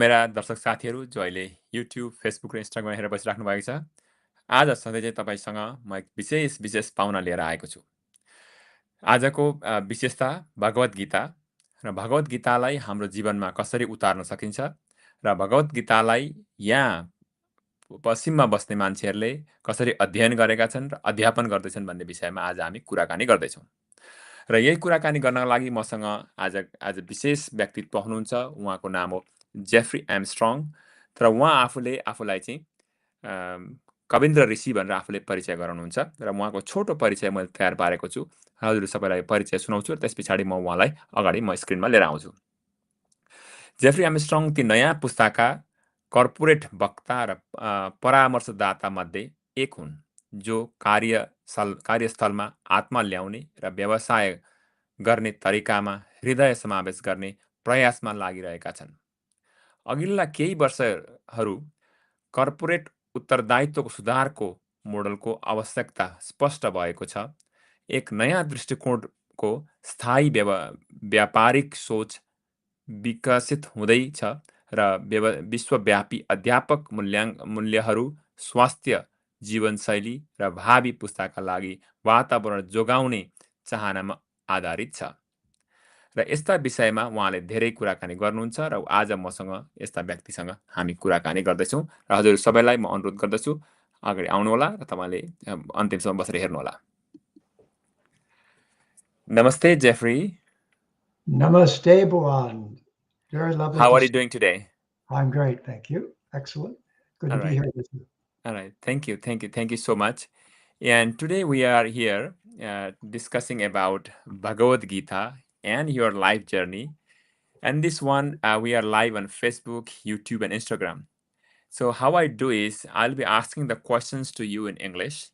मेरा दर्शक साथीहरू जो अहिले युट्युब, फेसबुक र इन्स्टाग्राम हेरेर बसिराख्नु भएको छ, आज सधैँ चाहिँ तपाईँसँग म एक विशेष पाहुना लिएर आएको छु। आजको विशेषता भगवद् गीता र भगवद् गीतालाई हाम्रो जीवनमा कसरी उतार्न सकिन्छ र भगवद् गीतालाई यहाँ पश्चिममा बस्ने मान्छेहरूले कसरी अध्ययन गरेका छन् र अध्यापन गर्दैछन् भन्ने विषयमा आज हामी कुराकानी गर्दैछौँ। र यही कुराकानी गर्नका लागि मसँग आज आज विशेष व्यक्तित्व हुनुहुन्छ। उहाँको नाम हो जेफ्री एमस्ट्रङ। तर उहाँ आफूलाई चाहिँ कविन्द्र ऋषि भनेर आफूले परिचय गराउनुहुन्छ र उहाँको छोटो परिचय मैले तयार पारेको छु। हजुर सबैलाई परिचय सुनाउँछु र त्यस पछाडि म उहाँलाई अगाडि म स्क्रिनमा लिएर आउँछु। जेफ्री एमस्ट्रङ ती नयाँ पुस्ताका कर्पोरेट वक्ता र परामर्शदाता मध्ये एक हुन् जो कार्यस्थलमा आत्मा ल्याउने र व्यवसाय गर्ने तरिकामा हृदय समावेश गर्ने प्रयासमा लागिरहेका छन्। अघिल्ला केही वर्षहरू कर्पोरेट उत्तरदायित्वको सुधारको मोडलको आवश्यकता स्पष्ट भएको छ। एक नयाँ दृष्टिकोणको स्थायी व्यापारिक सोच विकसित हुँदैछ र विश्वव्यापी अध्यापक मूल्यहरू स्वास्थ्य जीवनशैली र भावी पुस्ताका लागि वातावरण जोगाउने चाहनामा आधारित छ। र यस्ता विषयमा उहाँले धेरै कुराकानी गर्नुहुन्छ र आज मसँग यस्ता व्यक्तिसँग हामी कुराकानी गर्दैछौँ र हजुर सबैलाई म अनुरोध गर्दछु अगाडि आउनुहोला र तपाईँले अन्तिमसम्म बसेर हेर्नुहोला। नमस्ते Jefri. Namaste, Bhuvan. Very lovely. How are you doing today? I'm great, thank you. Excellent. Good to be here with you. All right. Thank you so much. And today we are here discussing about Bhagavad Gita and your life journey. And this one, we are live on Facebook, YouTube, and Instagram. So how I do is I'll be asking the questions to you in English.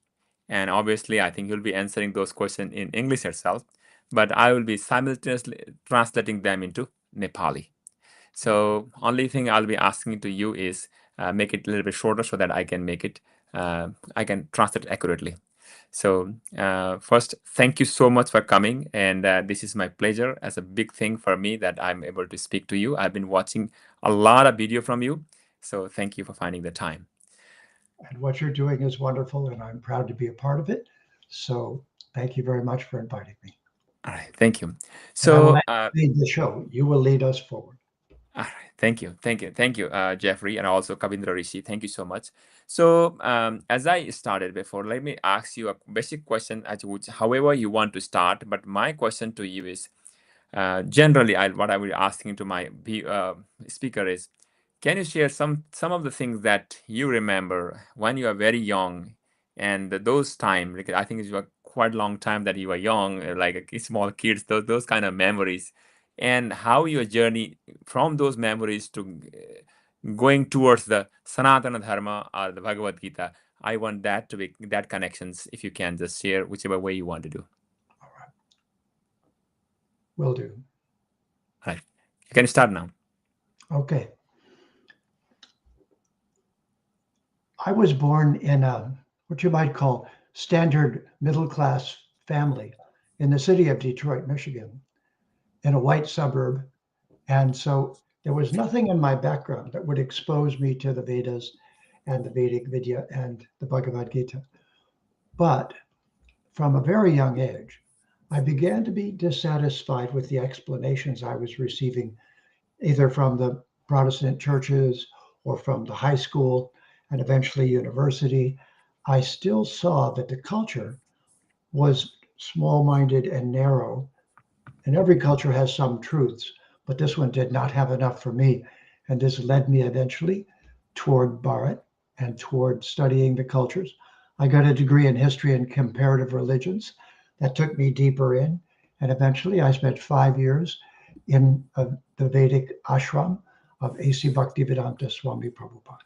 And obviously, I think you'll be answering those questions in English yourself. But I will be simultaneously translating them into Nepali. So only thing I'll be asking to you is make it a little bit shorter so that I can make it, I can translate it accurately. So first, thank you so much for coming. And this is my pleasure, as a big thing for me that I'm able to speak to you. I've been watching a lot of video from you. So thank you for finding the time. And what you're doing is wonderful, and I'm proud to be a part of it. So thank you very much for inviting me. All right, thank you. So lead the show. You will lead us forward. All right, thank you, Jeffrey, and also Kavindra Rishi. Thank you so much. So as I started before, let me ask you a basic question, however you want to start. But my question to you is, generally, what I will be asking to my speaker is, can you share some of the things that you remember when you are very young, and those time? Because I think it's a quite long time that you were young, like small kids. Those kind of memories, and how your journey from those memories to going towards the Sanatana Dharma or the Bhagavad Gita. I want that to be that connections. If you can just share whichever way you want to do. All right. Will do. All right. You can start now. Okay. I was born in a, what you might call, standard middle-class family in the city of Detroit, Michigan, in a white suburb. And so there was nothing in my background that would expose me to the Vedas and the Vedic Vidya and the Bhagavad Gita. But from a very young age, I began to be dissatisfied with the explanations I was receiving, either from the Protestant churches or from the high school and eventually university. I still saw that the culture was small-minded and narrow, and every culture has some truths, but this one did not have enough for me. And this led me eventually toward Bharat and toward studying the cultures. I got a degree in history and comparative religions that took me deeper in. And eventually I spent 5 years in the Vedic ashram of A.C. Bhaktivedanta Swami Prabhupada.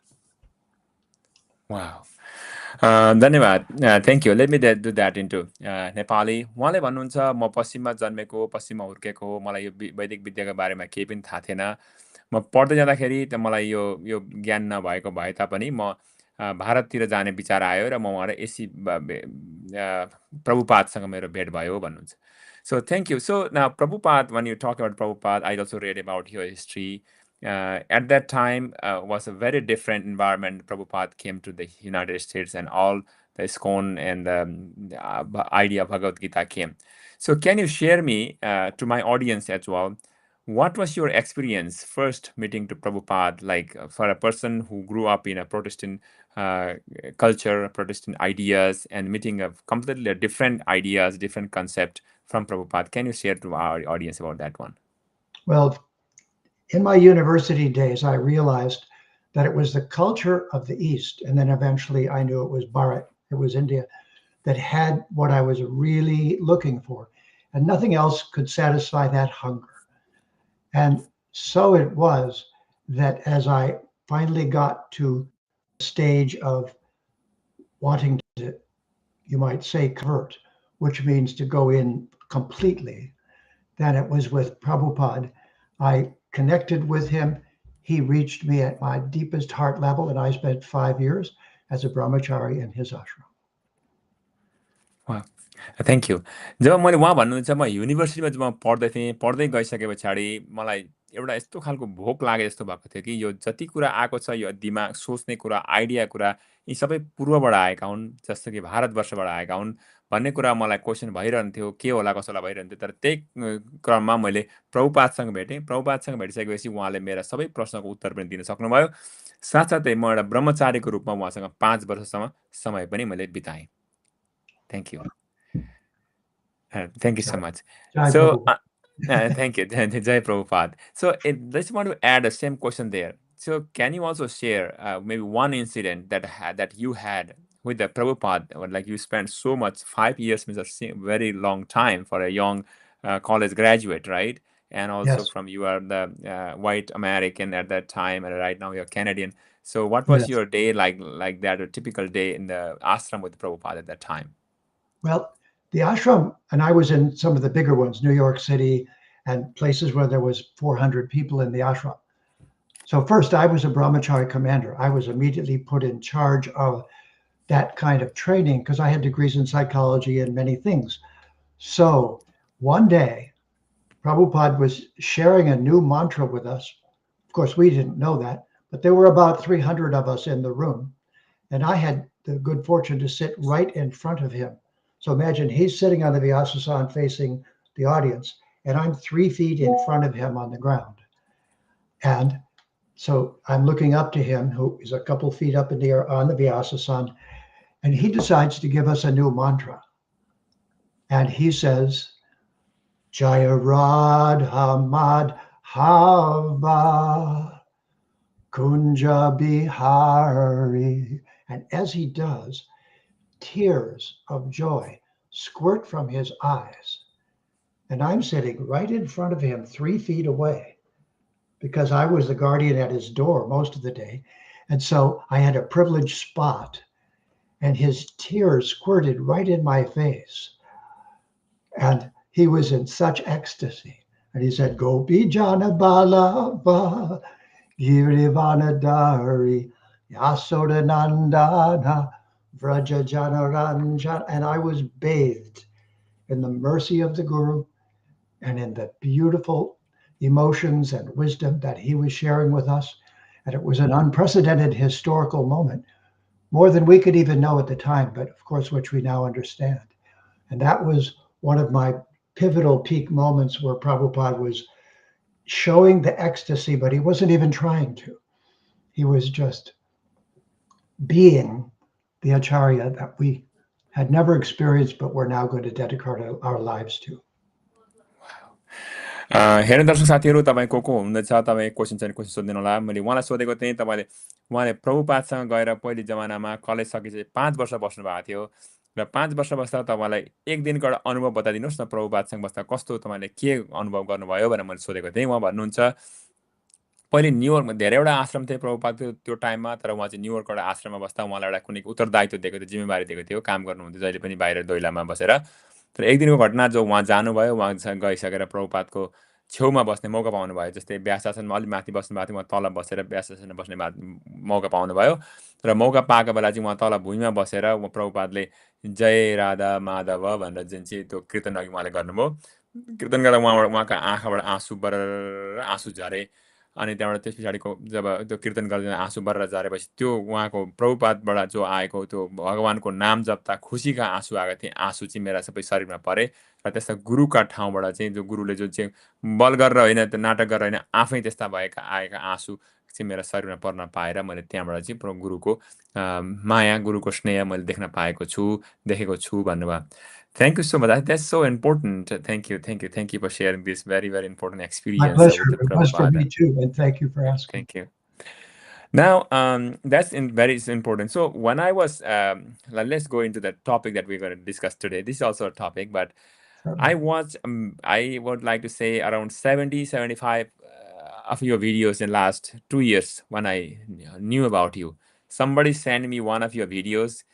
Wow. धन्यवाद. Thank you. Let me do that into Nepali. उहाँले भन्नुहुन्छ म पश्चिममा जन्मेको, पश्चिममा हुर्केको हो, मलाई यो वैदिक विद्याको बारेमा केही पनि थाहा थिएन. म पढ्दै जाँदाखेरि त मलाई यो ज्ञान नभएको भए तापनि म भारततिर जाने विचार आयो र म उहाँ एसी प्रभुपादसँग मेरो भेट भयो भन्नुहुन्छ. So thank you. So now Prabhupada, when you talk about Prabhupada, I also read about your history. At that time was a very different environment. Prabhupada came to the United States, and all the ISKCON and the idea of Bhagavad Gita came. So can you share me to my audience as well, what was your experience first meeting to Prabhupada, like for a person who grew up in a Protestant uh, culture, Protestant ideas, and meeting of completely different ideas, different concept from Prabhupada? Can you share to our audience about that one? Well, in my university days, I realized that it was the culture of the East, and then eventually I knew it was Bharat, it was India, that had what I was really looking for, and nothing else could satisfy that hunger. And so it was that as I finally got to the stage of wanting to, you might say, convert, which means to go in completely, then it was with Prabhupada. I connected with him. He reached me at my deepest heart level, and I spent 5 years as a brahmachari in his ashram. Wow. Thank you. जब मैले उहाँ भन्नुहुन्छ म युनिभर्सिटीमा जब म पढ्दै थिएँ, पढ्दै गइसके पछाडि मलाई एउटा यस्तो खालको भोक लागे जस्तो भएको थियो कि यो जति कुरा आएको छ, यो दिमाग सोच्ने कुरा, आइडिया कुरा, यी सबै पूर्वबाट आएका हुन्, जस्तो कि भारतवर्षबाट आएका हुन् भन्ने कुरा मलाई क्वेसन भइरहन्थ्यो, के होला कसो होला भइरहन्थ्यो। तर त्यही क्रममा मैले प्रभुपादसँग भेटेँ। प्रभुपादसँग भेटिसकेपछि उहाँले मेरा सबै प्रश्नको उत्तर पनि दिन सक्नुभयो। साथसाथै म एउटा ब्रह्मचारीको रूपमा उहाँसँग 5 वर्षसम्म समय पनि मैले बिताएँ। Thank you. Thank you so Jai, much. Jai So, Prabhupada. thank you, Jai Prabhupada. So, just want to add the same question there. So, can you also share maybe one incident that you had with the Prabhupada, or like you spent so much 5 years means a very long time for a young college graduate, right? And also Yes, from you are the white American at that time, and right now you're Canadian. So, what was yes. your day like that, a typical day in the ashram with Prabhupada at that time? Well, the ashram, and I was in some of the bigger ones, New York City, and places where there was 400 people in the ashram. So first, I was a brahmachari commander. I was immediately put in charge of that kind of training because I had degrees in psychology and many things. So one day, Prabhupada was sharing a new mantra with us. Of course, we didn't know that, but there were about 300 of us in the room. And I had the good fortune to sit right in front of him. So imagine he's sitting on the Vyasasana facing the audience, and I'm 3 feet in front of him on the ground. And so I'm looking up to him, who is a couple feet up in the air on the Vyasasana, and he decides to give us a new mantra. And he says, Jaya Radha Madhava Kunja Bihari. And as he does, tears of joy squirt from his eyes. And I'm sitting right in front of him, 3 feet away, because I was the guardian at his door most of the day. And so I had a privileged spot, and his tears squirted right in my face. And he was in such ecstasy. And he said, Gopi Jana Balava, Girivanadari, Yasoda Nandana, Vraja Janaranjan. And I was bathed in the mercy of the Guru and in the beautiful emotions and wisdom that he was sharing with us. And it was an unprecedented historical moment, more than we could even know at the time, but of course, which we now understand. And that was one of my pivotal peak moments where Prabhupada was showing the ecstasy, but he wasn't even trying to. He was just being the Acharya that we had never experienced, but we're now going to dedicate our lives to. हेर्ने दर्शक साथीहरू, तपाईँ को हुनुहुन्छ, तपाईँ question चाहिँ question सोधिदिनु होला। मैले उहाँलाई सोधेको थिएँ, उहाँले प्रभुपादसँग गएर पहिले जमानामा कलेज सकेपछि 5 वर्ष बस्नुभएको थियो र 5 वर्ष बस्दा तपाईँलाई एक दिनको एउटा अनुभव बताइदिनुहोस् न, प्रभुपादसँग बस्दा कस्तो तपाईँले के अनुभव गर्नुभयो भनेर मैले सोधेको थिएँ। उहाँ भन्नुहुन्छ, पहिले न्युयोर्कमा धेरैवटा आश्रम थिए प्रभुपादको त्यो टाइममा, तर उहाँ चाहिँ न्युयोर्कको एउटा आश्रममा बस्दा उहाँलाई एउटा कुनै उत्तरदायित्व दिएको थियो, जिम्मेवारी दिएको थियो, काम गर्नुहुन्थ्यो जहिले पनि बाहिर दैलामा बसेर। तर एक दिनको घटना जो उहाँ जानुभयो, उहाँसँग गइसकेर प्रभुपादको छेउमा बस्ने मौका पाउनुभयो। जस्तै व्यासासनमा अलिक माथि बस्नुभएको थियो, उहाँ तल बसेर व्यासासनमा बस्ने मौका पाउनुभयो। र मौका पाएको बेला चाहिँ उहाँ तल भुइँमा बसेर उहाँ प्रभुपादले जय राधा माधव भनेर जुन चाहिँ त्यो कीर्तन अघि उहाँले गर्नुभयो, कीर्तन गर्दा उहाँका आँखाबाट आँसु बरर आँसु झरे। अनि त्यहाँबाट त्यस पछाडिको जब त्यो कीर्तन गर्दै आँसु बरेर झरेपछि त्यो उहाँको प्रभुपादबाट जो आएको त्यो भगवानको नाम जप्दा खुसीका आँसु आएका थिए, आँसु चाहिँ मेरा सबै शरीरमा परे र त्यस्ता गुरुका ठाउँबाट चाहिँ जो गुरुले जो चाहिँ बल गरेर होइन, त्यो नाटक गरेर होइन, आफै त्यस्ता आएका आँसु चाहिँ मेरा शरीरमा पर्न पाएर मैले त्यहाँबाट चाहिँ गुरुको माया, गुरुको स्नेह मैले देखेको छु भन्नुभयो। Thank you so much. That's so important. Thank you, thank you, thank you for sharing this very, very important My experience with pleasure. the It was for Prabhupada. me too. And thank you for asking. Thank you. Now, that's very important. So when I was, let's go into the topic that we're going to discuss today. This is also a topic, but I would like to say around 70, 75 of your videos in last 2 years when I knew about you. Somebody sent me one of your videos,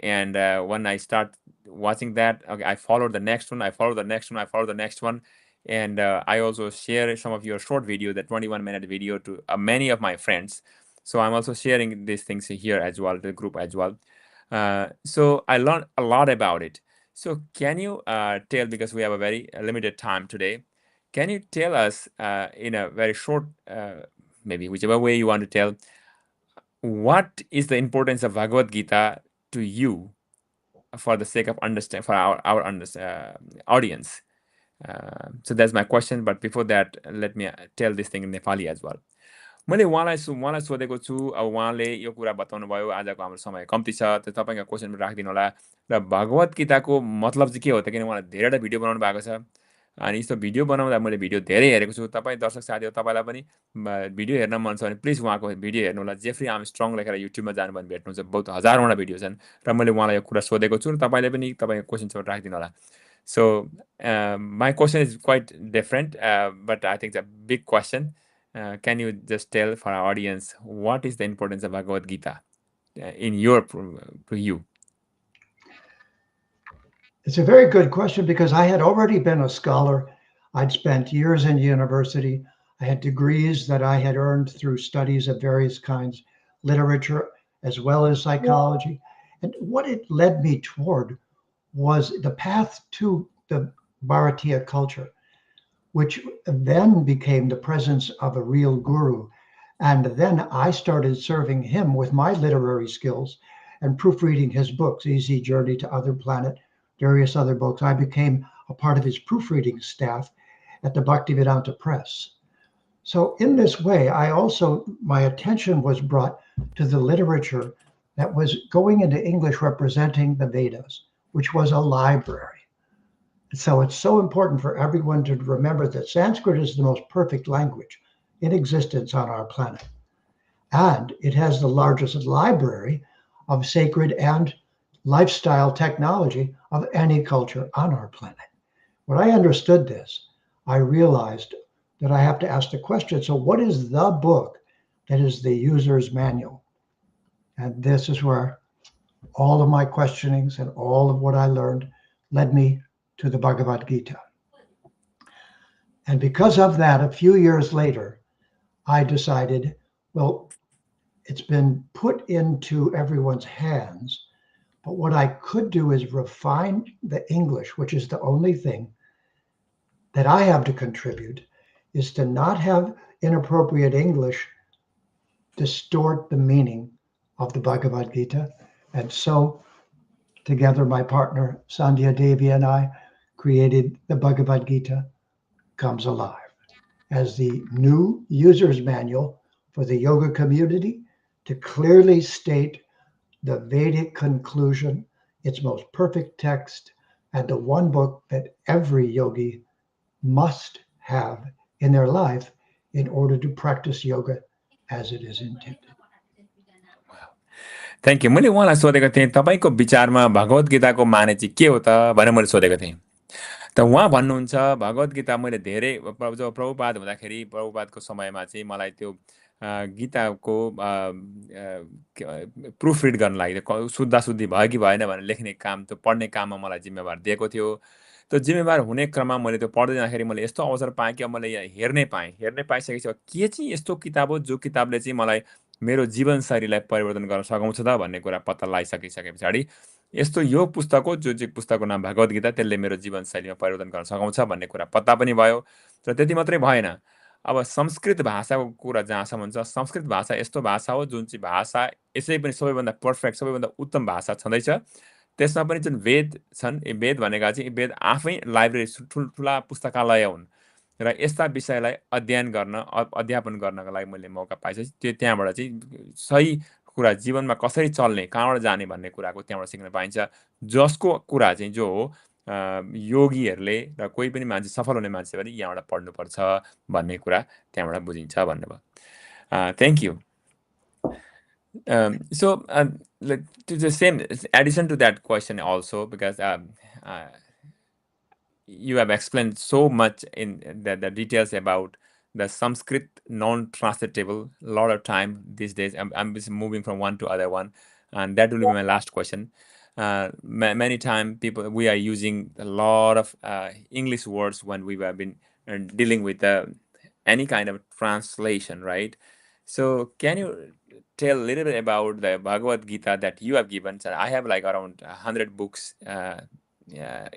and when I start watching that, okay, I followed the next one, I followed the next one, I followed the next one. And I also share some of your short video, the 21-minute video, to many of my friends. So I'm also sharing these things here as well, the group as well. So I learned a lot about it. So can you tell, because we have a very limited time today, can you tell us in a very short, maybe whichever way you want to tell, what is the importance of Bhagavad Gita to you for the sake of understand for our audience? So that's my question. But before that, let me tell this thing in Nepali as well. मैले उहाँलाई सोधेको छु, अब उहाँले यो कुरा बताउनु भयो। आजको हाम्रो समय कम्ती छ, त्यो तपाईँको क्वेसन राखिदिनु होला। र भगवत गीताको मतलब चाहिँ के हो त, किन उहाँले धेरैवटा भिडियो बनाउनु भएको छ। अनि यस्तो भिडियो बनाउँदा मैले भिडियो धेरै हेरेको छु। तपाईँ दर्शक साथीहरू, तपाईँलाई पनि भिडियो हेर्न मन छ भने प्लिज उहाँको भिडियो हेर्नु होला। जेफ्री आर्मस्ट्रङ लेखेर युट्युबमा जानु भने भेट्नुहुन्छ, बहुत हजारौँवटा भिडियो छन्। र मैले उहाँलाई यो कुरा सोधेको छु र तपाईँले पनि तपाईँको क्वेसन चाहिँ राखिदिनु होला। So my question is quite different, but I think it's a big question. Can you just tell for our audience what is the importance of Bhagavad Gita in your to you? It's a very good question because I had already been a scholar. I'd spent years in university. I had degrees that I had earned through studies of various kinds, literature as well as psychology. And what it led me toward was the path to the Bharatiya culture, which then became the presence of a real guru. And then I started serving him with my literary skills and proofreading his books, Easy Journey to Other Planet, various other books. I became a part of his proofreading staff at the Bhaktivedanta Press. So in this way, my attention was brought to the literature that was going into English representing the Vedas, which was a library. So it's so important for everyone to remember that Sanskrit is the most perfect language in existence on our planet. And it has the largest library of sacred and lifestyle technology of any culture on our planet. When I understood this, I realized that I have to ask the question, so what is the book that is the user's manual? And this is where all of my questionings and all of what I learned led me to the Bhagavad Gita. And because of that, a few years later, I decided, well, it's been put into everyone's hands, but what I could do is refine the English, which is the only thing that I have to contribute, is to not have inappropriate English distort the meaning of the Bhagavad Gita. And so together, my partner, Sandhya Devi, and I created the Bhagavad Gita Comes Alive as the new user's manual for the yoga community to clearly state the Vedic conclusion, its most perfect text, and the one book that every yogi must have in their life in order to practice yoga as it is intended. Thank you. मैले उहाँलाई सोधेको थिएँ, तपाईँको विचारमा भगवत गीताको माने चाहिँ के हो त भनेर मैले सोधेको थिएँ। त उहाँ भन्नुहुन्छ, भगवत गीता मैले धेरै जब प्रभुपाद हुँदाखेरि प्रभुपादको समयमा चाहिँ मलाई त्यो गीताको प्रुफ रिड गर्न लाग्यो, शुद्धाशुद्धि भयो कि भएन भनेर लेख्ने काम, त्यो पढ्ने काममा मलाई जिम्मेवार दिएको थियो। त्यो जिम्मेवार हुने क्रममा मैले त्यो पढ्दै जाँदाखेरि मैले यस्तो अवसर पाएँ कि अब मैले यहाँ हेर्ने पाइसकेपछि के चाहिँ यस्तो किताब हो जो किताबले चाहिँ मलाई मेरो जीवनशैलीलाई परिवर्तन गर्न सघाउँछ त भन्ने कुरा पत्ता लगाइसके पछाडि यस्तो यो पुस्तक हो जो चाहिँ पुस्तकको नाम भगवत गीता, त्यसले मेरो जीवनशैलीमा परिवर्तन गर्न सघाउँछ भन्ने कुरा पत्ता पनि भयो। र त्यति मात्रै भएन, अब संस्कृत भाषाको कुरा जहाँसम्म छ, संस्कृत भाषा यस्तो भाषा हो जुन चाहिँ भाषा यसै पनि सबैभन्दा पर्फेक्ट, सबैभन्दा उत्तम भाषा छँदैछ। त्यसमा पनि जुन वेद छन्, यी वेद भनेका चाहिँ यी वेद आफै लाइब्रेरी ठुल्ठुला पुस्तकालय हुन् र यस्ता विषयलाई अध्ययन गर्न अध्यापन गर्नका लागि मैले मौका पाएपछि त्यहाँबाट चाहिँ सही कुरा जीवनमा कसरी चल्ने, कहाँबाट जाने भन्ने कुराको त्यहाँबाट सिक्न पाइन्छ। जसको कुरा चाहिँ जो हो योगीहरूले र कोही पनि मान्छे सफल हुने मान्छे पनि यहाँबाट पढ्नुपर्छ भन्ने कुरा त्यहाँबाट बुझिन्छ भन्नुभयो। Thank you. So to the same addition to that question also, because you have explained so much in the details about the Sanskrit non-translatable. A lot of time these days, I'm just moving from one to other one, and that will be my last question. Many times we are using a lot of English words when we have been dealing with any kind of translation, right? So can you tell a little bit about the Bhagavad Gita that you have given? So I have like around 100 books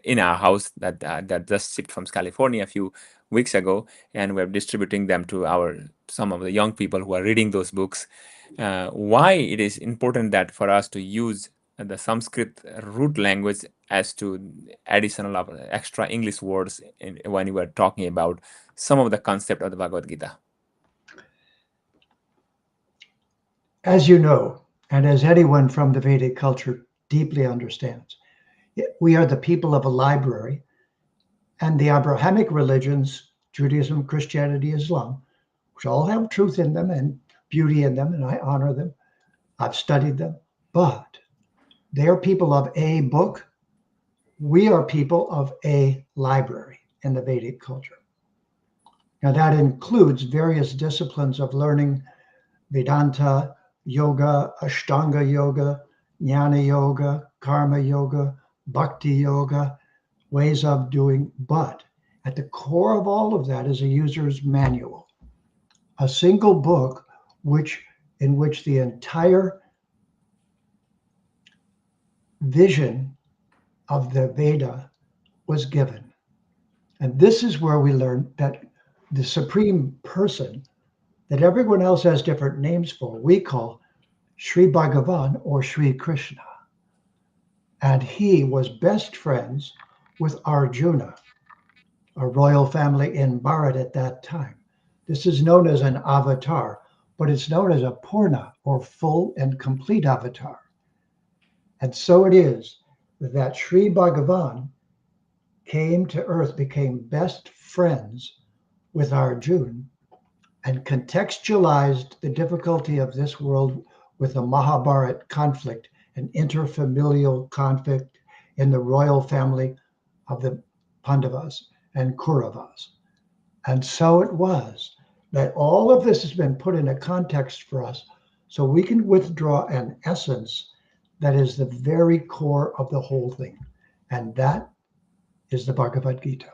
in our house that just shipped from California a few weeks ago, and we're distributing them to some of the young people who are reading those books. Why it is important that for us to use the Sanskrit root language as to additional extra English words when you were talking about some of the concept of the Bhagavad Gita? As you know, and as anyone from the Vedic culture deeply understands, we are the people of a library, and the Abrahamic religions, Judaism, Christianity, Islam, which all have truth in them and beauty in them, and I honor them. I've studied them, but they are people of a book. We are people of a library in the Vedic culture. Now, that includes various disciplines of learning Vedanta, yoga, Ashtanga yoga, Jnana yoga, Karma yoga, Bhakti yoga, ways of doing. But at the core of all of that is a user's manual, a single book in which the entire vision of the Veda was given. And this is where we learn that the supreme person that everyone else has different names for, we call Sri Bhagavan or Sri Krishna. And he was best friends with Arjuna, a royal family in Bharat at that time. This is known as an avatar, but it's known as a Purna or full and complete avatar. And so it is that Sri Bhagavan came to earth, became best friends with Arjuna, and contextualized the difficulty of this world with the Mahabharat conflict, an interfamilial conflict in the royal family of the Pandavas and Kauravas. And so it was that all of this has been put in a context for us so we can withdraw an essence that is the very core of the whole thing. And that is the Bhagavad Gita.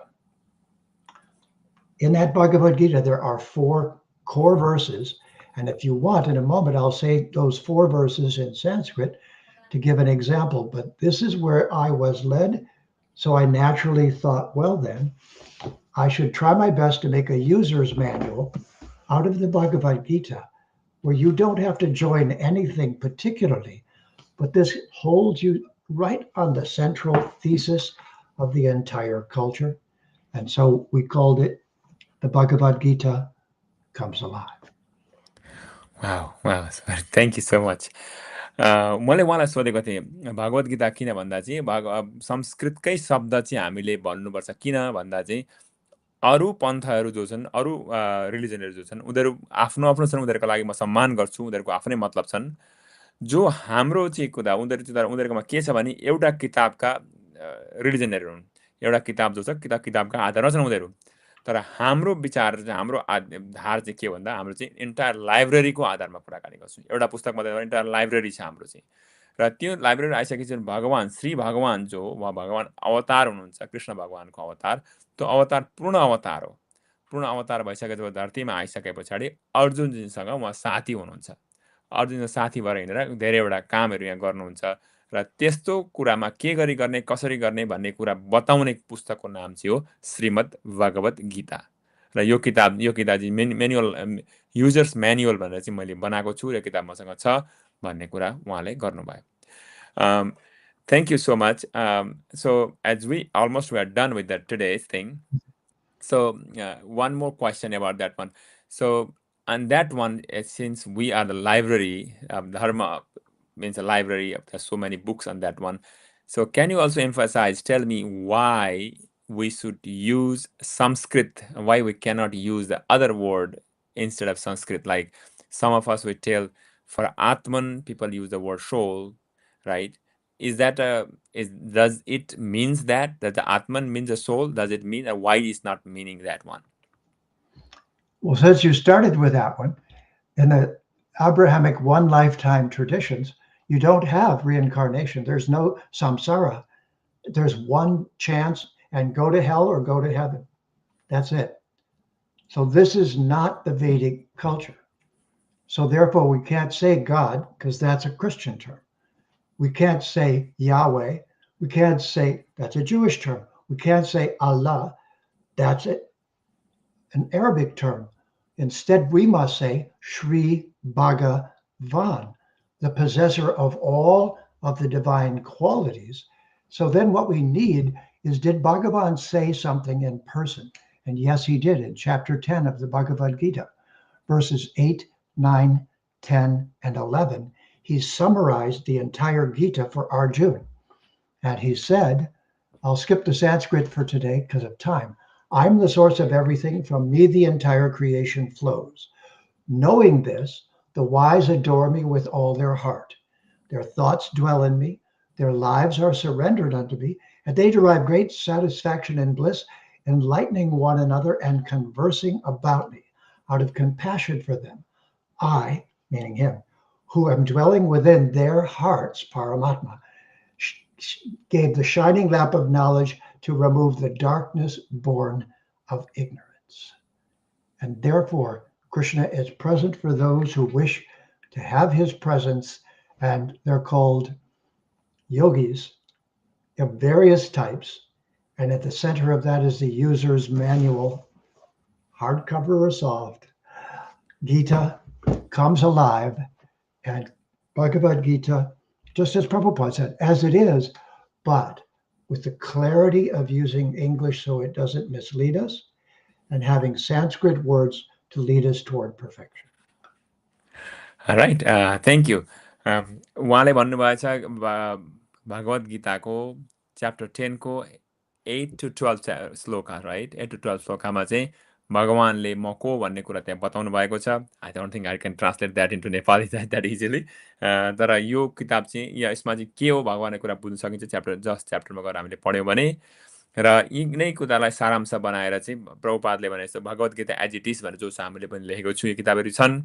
In that Bhagavad Gita, there are 4 core verses. And if you want, in a moment, I'll say those 4 verses in Sanskrit to give an example. But this is where I was led. So I naturally thought, well, then, I should try my best to make a user's manual out of the Bhagavad Gita, where you don't have to join anything particularly, but this holds you right on the central thesis of the entire culture. And so we called it The Bhagavad Gita Comes Alive. Wow. Thank you so much. मैले उहाँलाई सोधेको थिएँ भगवद् गीता किन भन्दा चाहिँ संस्कृतकै शब्द चाहिँ हामीले भन्नुपर्छ किन भन्दा चाहिँ अरू पन्थहरू जो छन् अरू रिलिजनहरू जो छन् उनीहरू आफ्नो आफ्नो छन् उनीहरूको लागि म सम्मान गर्छु उनीहरूको आफ्नै मतलब छन् जो हाम्रो चाहिँ कुरा उनीहरूकोमा के छ भने एउटा किताबका रिलिजनहरू हुन् एउटा किताब जो छ किताबका आधारमा छन् उनीहरू तर हाम्रो विचार चाहिँ हाम्रो धार चाहिँ के भन्दा हाम्रो चाहिँ इन्टायर लाइब्रेरीको आधारमा कुराकानी गर्छौँ एउटा पुस्तक मात्रै इन्टायर लाइब्रेरी छ हाम्रो चाहिँ र त्यो लाइब्रेरी आइसकेपछि भगवान् श्री भगवान् जो उहाँ भगवान् अवतार हुनुहुन्छ कृष्ण भगवानको अवतार त्यो अवतार पूर्ण अवतार हो पूर्ण अवतार भइसकेपछि धरतीमा आइसके पछाडि अर्जुनजीसँग उहाँ साथी हुनुहुन्छ अर्जुनसँग साथी भएर हिँडेर धेरैवटा कामहरू यहाँ गर्नुहुन्छ र त्यस्तो कुरामा के गरी गर्ने कसरी गर्ने भन्ने कुरा बताउने पुस्तकको नाम चाहिँ हो श्रीमद् भगवद् गीता र यो किताब चाहिँ मेन्युअल युजर्स म्यानुअल भनेर चाहिँ मैले बनाएको छु र किताब मसँग छ भन्ने कुरा उहाँले गर्नुभयो. Thank you so much. So as we are done with that today's thing. So one more question about that one. So on that one, since we are the library, Dharma means a library. There's so many books on that one. So can you also tell me why we should use Sanskrit, why we cannot use the other word instead of Sanskrit? Like some of us will tell for Atman, people use the word soul, right? Does it means that the Atman means the soul? Does it mean that why is not meaning that one? Well, since you started with that one, in the Abrahamic one lifetime traditions, you don't have reincarnation. There's no samsara. There's one chance and go to hell or go to heaven. That's it. So this is not the Vedic culture. So therefore, we can't say God because that's a Christian term. We can't say Yahweh. We can't say that's a Jewish term. We can't say Allah. That's it, an Arabic term. Instead, we must say Sri Bhagavan, the possessor of all of the divine qualities. So then what we need is, did Bhagavan say something in person? And yes, he did in chapter 10 of the Bhagavad Gita, verses 8, 9, 10, and 11. He summarized the entire Gita for Arjuna. And he said, I'll skip the Sanskrit for today because of time. I'm the source of everything. From me, the entire creation flows. Knowing this, the wise adore me with all their heart. Their thoughts dwell in me. Their lives are surrendered unto me, and they derive great satisfaction and bliss, enlightening one another and conversing about me. Out of compassion for them, I, meaning him, who am dwelling within their hearts, Paramatma, gave the shining lamp of knowledge to remove the darkness born of ignorance. And therefore, Krishna is present for those who wish to have his presence, and they're called yogis of various types. And at the center of that is the user's manual, hardcover or soft. Gita comes alive, and Bhagavad Gita, just as Prabhupada said, as it is, but with the clarity of using English so it doesn't mislead us, and having Sanskrit words to lead us toward perfection. All right, thank you. उहाँले भन्नुभएको छ Bhagavad गीताको chapter 10 को 8 to 12 shloka, right? 8 to 12 श्लोकामा चाहिँ भगवानले म को भन्ने कुरा त्यहाँ बताउनु भएको छ. I don't think I can translate that into Nepali that easily. तर यो किताब चाहिँ यसमा चाहिँ के हो भगवान्को कुरा बुझ्न सकिन्छ. च्याप्टरमा गएर हामीले पढ्यौँ भने र यी नै कुरालाई सारांश बनाएर चाहिँ प्रभुपादले भने जस्तो Bhagavad Gita as it is भनेर जो छ हामीले पनि लेखेको छु, यो किताबहरू छन्.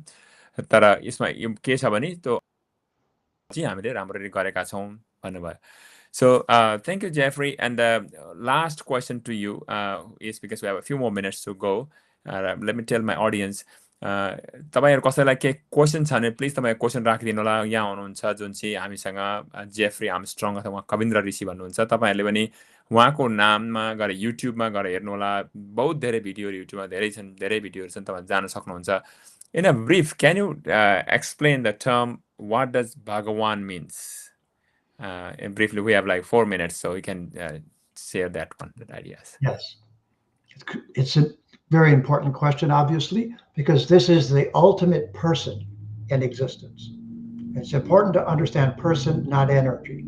तर यसमा के छ भने त्यो चाहिँ हामीले राम्ररी गरेका छौँ भन्नुभयो. So thank you, Jeffrey. And the last question to you is, because we have a few more minutes to go, let me tell my audience, तपाईँहरू कसैलाई के क्वेसन छ भने प्लिज तपाईँ क्वेसन राखिदिनु होला. यहाँ हुनुहुन्छ जुन चाहिँ हामीसँग जेफ्री आर्मस्ट्रङ अथवा उहाँ कविन्द्र ऋषि भन्नुहुन्छ. तपाईँहरूले पनि उहाँको नाममा गएर युट्युबमा गएर हेर्नु होला. बहुत धेरै भिडियोहरू युट्युबमा धेरै भिडियोहरू छन्, तपाईँ जान सक्नुहुन्छ. In a brief, can you explain the term, what does Bhagavan means? And briefly, we have like 4 minutes, so we can share that ideas. Yes. It's a very important question, obviously, because this is the ultimate person in existence. It's important to understand person, not energy.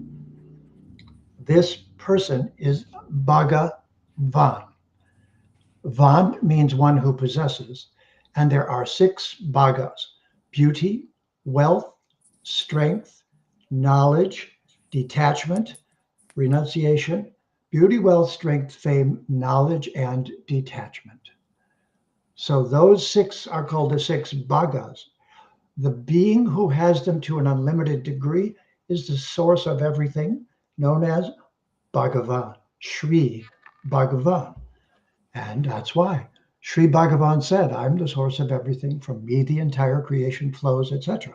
This person is Bhagavan. Van means one who possesses, and there are 6 bhagas: beauty, wealth, strength, knowledge, detachment, renunciation, beauty, wealth, strength, fame, knowledge, and detachment. So those 6 are called the 6 bhagas. The being who has them to an unlimited degree is the source of everything, known as Bhagavan, Sri Bhagavan. And that's why Sri Bhagavan said, I'm the source of everything. From me, the entire creation flows, etc.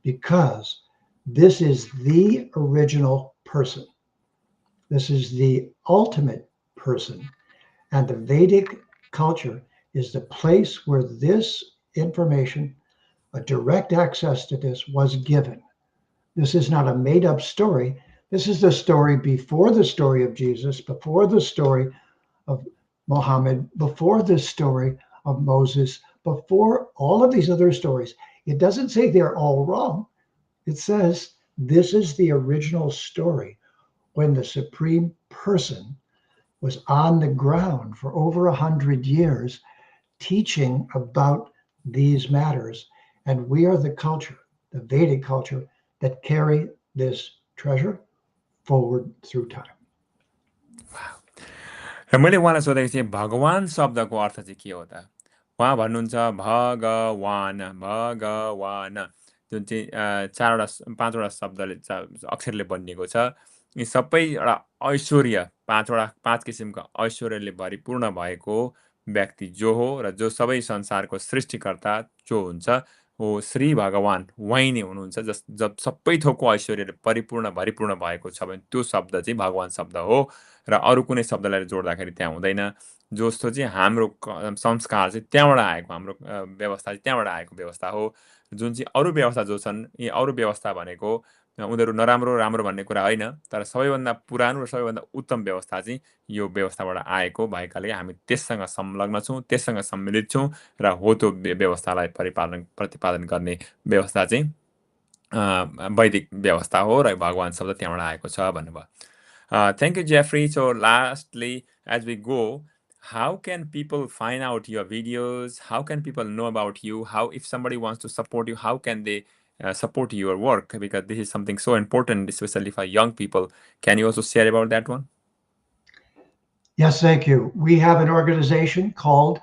Because this is the original person. This is the ultimate person. And the Vedic culture is the place where this information, a direct access to this, was given. This is not a made up story. This is the story before the story of Jesus, before the story of Muhammad, before the story of Moses, before all of these other stories. It doesn't say they're all wrong. It says this is the original story when the supreme person was on the ground for over 100 years teaching about these matters. And we are the culture, the Vedic culture, that carry this treasure forward through time. र मैले उहाँलाई सोधेको थिएँ भगवान शब्दको अर्थ चाहिँ के हो त? उहाँ भन्नुहुन्छ भगवान भगवान जुन चाहिँ चारवटा पाँचवटा शब्दले अक्षरले बनिएको छ। यी सबै एउटा ऐश्वर्य पाँच किसिमका ऐश्वर्यले भरिपूर्ण भएको व्यक्ति जो हो र जो सबै संसारको सृष्टिकर्ता जो हुन्छ हो श्री भगवान उहाँ नै हुनुहुन्छ। जब सबै थोकको ऐश्वर्यले भरिपूर्ण भएको छ भने त्यो शब्द चाहिँ भगवान शब्द हो र अरू कुनै शब्दलाई जोड्दाखेरि त्यहाँ हुँदैन। जस्तो चाहिँ हाम्रो संस्कार चाहिँ त्यहाँबाट आएको, हाम्रो व्यवस्था चाहिँ त्यहाँबाट आएको व्यवस्था हो। जुन चाहिँ अरू व्यवस्था जो छन्, यी अरू व्यवस्था भनेको उनीहरू नराम्रो राम्रो भन्ने कुरा होइन, तर सबैभन्दा पुरानो र सबैभन्दा उत्तम व्यवस्था चाहिँ यो व्यवस्थाबाट आएको भएकाले हामी त्यससँग संलग्न छौँ, त्यससँग सम्मिलित छौँ र हो त्यो व्यवस्थालाई प्रतिपादन गर्ने व्यवस्था चाहिँ वैदिक व्यवस्था हो र भगवान शब्द त्यहाँबाट आएको छ भन्नुभयो। Thank you, Jeffrey. So lastly, as we go, how can people find out your videos? How can people know about you? How, if somebody wants to support you, how can they support your work? Because this is something so important, especially for young people. Can you also share about that one? Yes, thank you. We have an organization called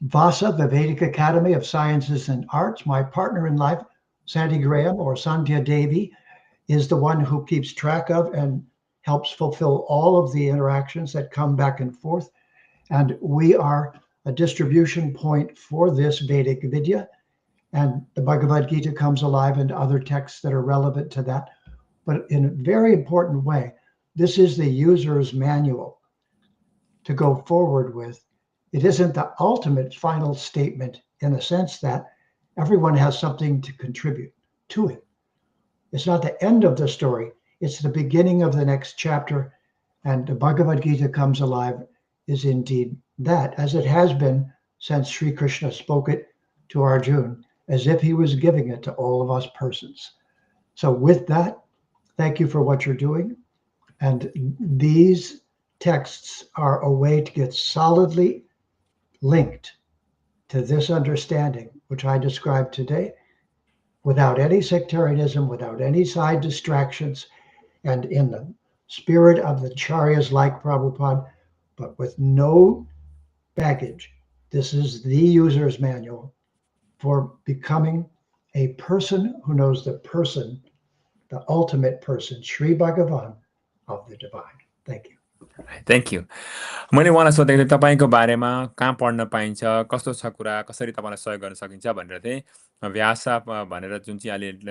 VASA, the Vedic Academy of Sciences and Arts. My partner in life, Sandy Graham or Sandhya Devi, is the one who keeps track of and helps fulfill all of the interactions that come back and forth. And we are a distribution point for this Vedic Vidya. And the Bhagavad Gita comes alive and other texts that are relevant to that. But in a very important way, this is the user's manual to go forward with. It isn't the ultimate final statement in the sense that everyone has something to contribute to it. It's not the end of the story. It's the beginning of the next chapter. And the Bhagavad Gita comes alive is indeed that, as it has been since Sri Krishna spoke it to Arjuna, as if he was giving it to all of us persons. So with that, thank you for what you're doing. And these texts are a way to get solidly linked to this understanding, which I described today, without any sectarianism, without any side distractions, and in the spirit of the Charyas like Prabhupada, but with no baggage. This is the user's manual for becoming a person who knows the person, the ultimate person, Sri Bhagavan of the divine. Thank you. Thank you. मैले उहाँलाई सोधेको थिएँ तपाईँको बारेमा कहाँ पढ्न पाइन्छ, कस्तो छ कुरा, कसरी तपाईँलाई सहयोग गर्न सकिन्छ भनेर थिएँ। व्यासा भनेर जुन चाहिँ अहिले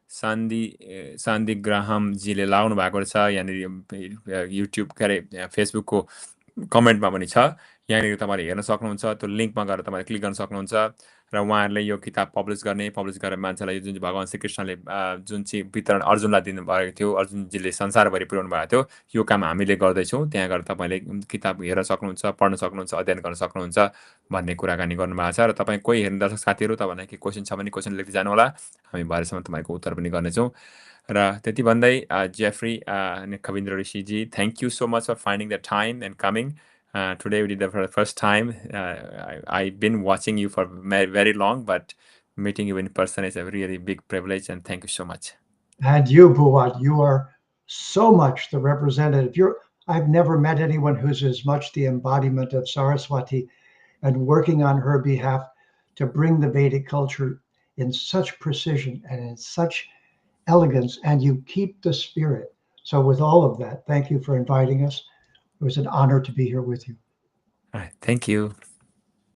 सान्दी ग्राहमजीले लाउनु भएको छ, यहाँनिर युट्युब के अरे फेसबुकको कमेन्टमा पनि छ, यहाँनिर तपाईँले हेर्न सक्नुहुन्छ। त्यो लिङ्कमा गएर तपाईँले क्लिक गर्न सक्नुहुन्छ र उहाँहरूले यो किताब पब्लिस गरेर मान्छेलाई जुन चाहिँ भगवान श्रीकृष्णले जुन चाहिँ वितरण अर्जुनलाई दिनुभएको थियो, अर्जुनजीले संसारभरि पुर्याउनु भएको थियो, यो काम हामीले गर्दैछौँ। त्यहाँ गएर तपाईँले किताब हेर्न सक्नुहुन्छ, पढ्न सक्नुहुन्छ, अध्ययन गर्न सक्नुहुन्छ भन्ने कुराकानी गर्नुभएको छ। र तपाईँ कोही हेर्ने दर्शक साथीहरू, तपाईँलाई के क्वेसन छ भने क्वेसन लेख्दै जानुहोला, हामी भरेसम्म तपाईँको उत्तर पनि गर्नेछौँ। र त्यति भन्दै जेफ्री खविन्द्र ऋषिजी, thank you so much for finding the time and coming. Today we did that for the first time. I've been watching you for very long, but meeting you in person is a really big privilege, and thank you so much. And you, Bhuvat, you are so much the representative. I've never met anyone who's as much the embodiment of Saraswati and working on her behalf to bring the Vedic culture in such precision and in such elegance, and you keep the spirit. So with all of that, thank you for inviting us. It was an honor to be here with you. All right, thank you.